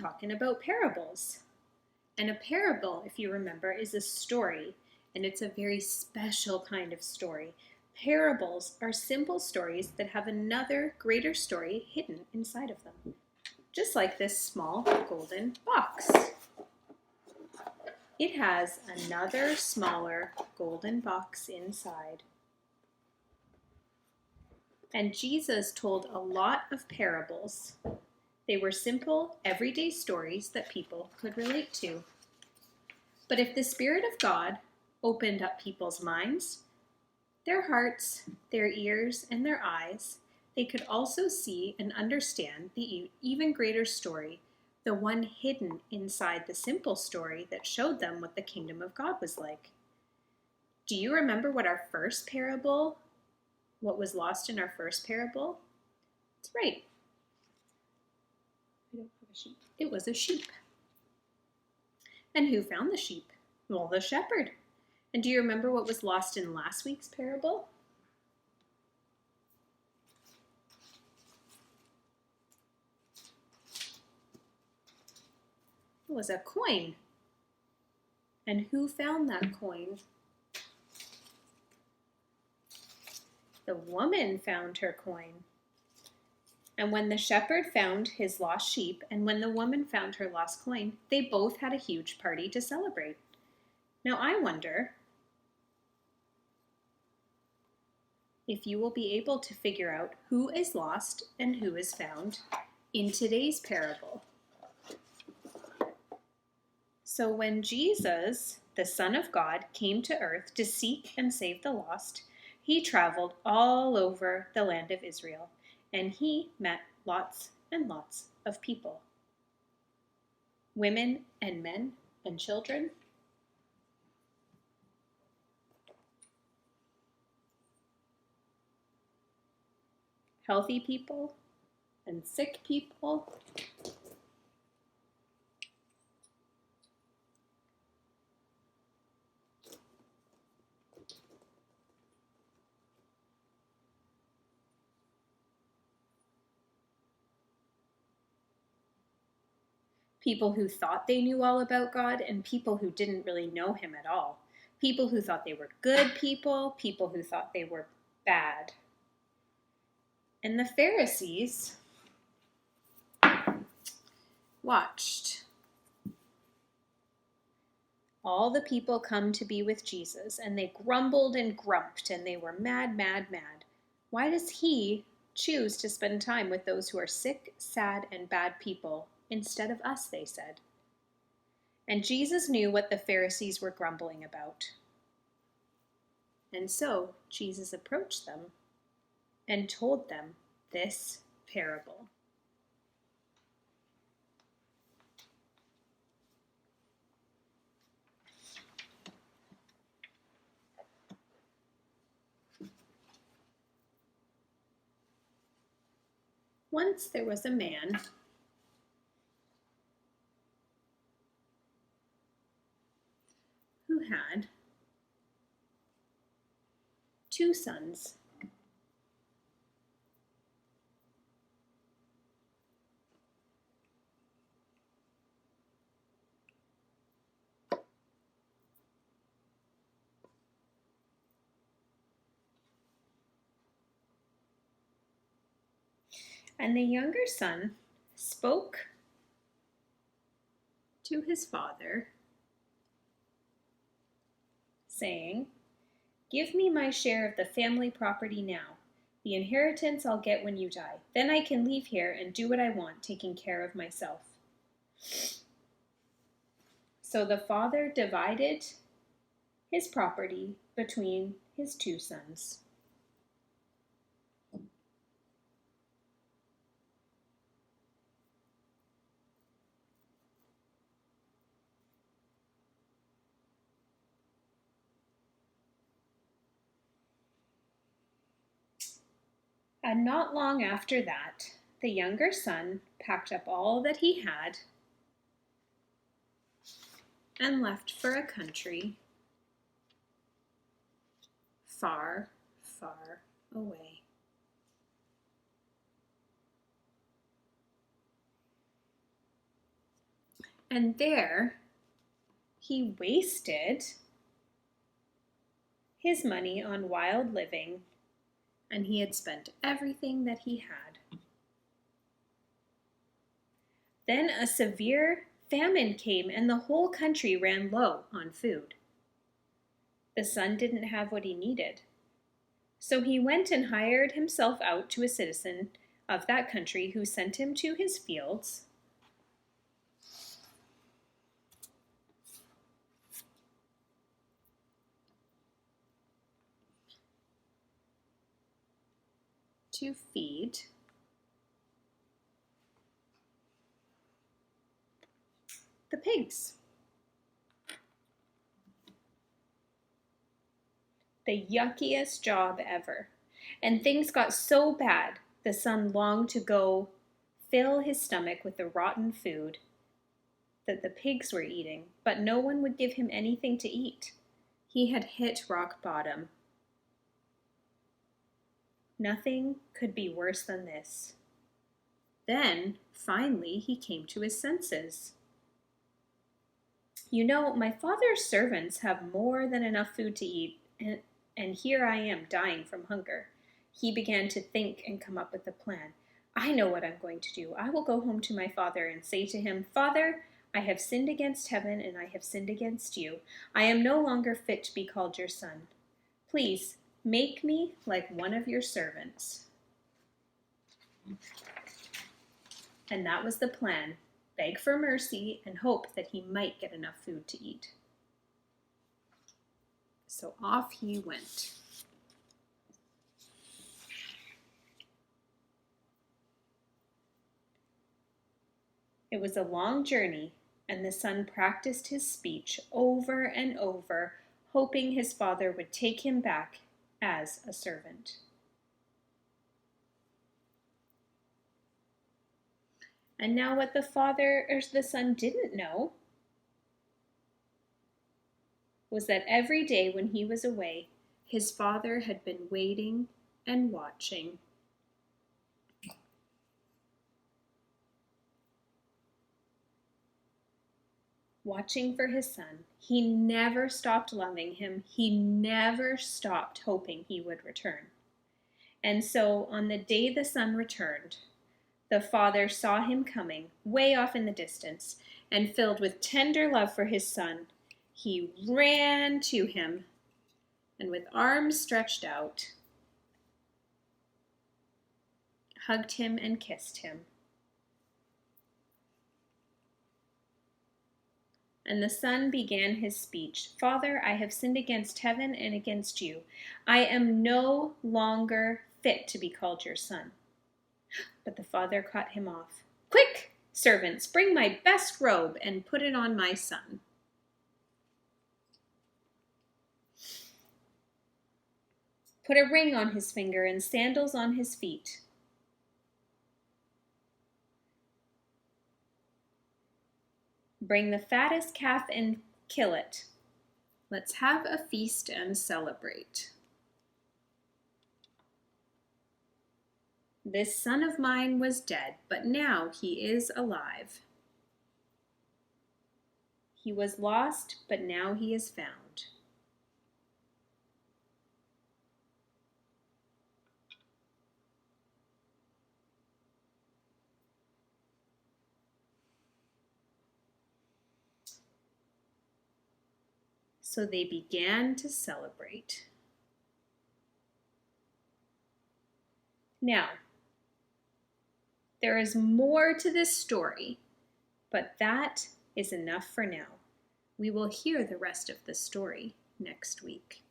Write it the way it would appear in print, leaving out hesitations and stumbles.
talking about parables. And a parable, if you remember, is a story, and it's a very special kind of story. Parables are simple stories that have another greater story hidden inside of them, just like this small golden box. It has another smaller golden box inside. And Jesus told a lot of parables. They were simple, everyday stories that people could relate to. But if the Spirit of God opened up people's minds, their hearts, their ears, and their eyes, they could also see and understand the even greater story, the one hidden inside the simple story that showed them what the kingdom of God was like. Do you remember what was lost in our first parable? That's right. I don't have a sheep. It was a sheep. And who found the sheep? Well, the shepherd. And do you remember what was lost in last week's parable? It was a coin. And who found that coin? The woman found her coin. And when the shepherd found his lost sheep, and when the woman found her lost coin, they both had a huge party to celebrate. Now I wonder if you will be able to figure out who is lost and who is found in today's parable. So when Jesus, the Son of God, came to earth to seek and save the lost, he traveled all over the land of Israel, and he met lots and lots of people. Women and men and children. Healthy people and sick people. People who thought they knew all about God and people who didn't really know him at all. People who thought they were good people, people who thought they were bad. And the Pharisees watched all the people come to be with Jesus, and they grumbled and grumped, and they were mad, mad, mad. Why does he choose to spend time with those who are sick, sad, and bad people instead of us, they said. And Jesus knew what the Pharisees were grumbling about. And so Jesus approached them and told them this parable. Once there was a man who had 2 sons. And the younger son spoke to his father, saying, "Give me my share of the family property now. The inheritance I'll get when you die. Then I can leave here and do what I want, taking care of myself." So the father divided his property between his 2 sons. And not long after that, the younger son packed up all that he had and left for a country far, far away. And there he wasted his money on wild living, and he had spent everything that he had. Then a severe famine came, and the whole country ran low on food. The son didn't have what he needed. So he went and hired himself out to a citizen of that country who sent him to his fields to feed the pigs. The yuckiest job ever. And things got so bad, the son longed to go fill his stomach with the rotten food that the pigs were eating, but no one would give him anything to eat. He had hit rock bottom. Nothing could be worse than this. Then, finally, he came to his senses. You know, my father's servants have more than enough food to eat, and here I am dying from hunger. He began to think and come up with a plan. I know what I'm going to do. I will go home to my father and say to him, Father, I have sinned against heaven and I have sinned against you. I am no longer fit to be called your son. Please, make me like one of your servants. And that was the plan. Beg for mercy and hope that he might get enough food to eat. So off he went. It was a long journey, and the son practiced his speech over and over, hoping his father would take him back as a servant. And now what the son didn't know was that every day when he was away, his father had been waiting and watching. Watching for his son. He never stopped loving him. He never stopped hoping he would return. And so on the day the son returned, the father saw him coming way off in the distance, and filled with tender love for his son, he ran to him, and with arms stretched out, hugged him and kissed him. And the son began his speech. Father, I have sinned against heaven and against you. I am no longer fit to be called your son. But the father cut him off. Quick, servants, bring my best robe and put it on my son. Put a ring on his finger and sandals on his feet. Bring the fattest calf and kill it. Let's have a feast and celebrate. This son of mine was dead, but now he is alive. He was lost, but now he is found. So they began to celebrate. Now, there is more to this story, but that is enough for now. We will hear the rest of the story next week.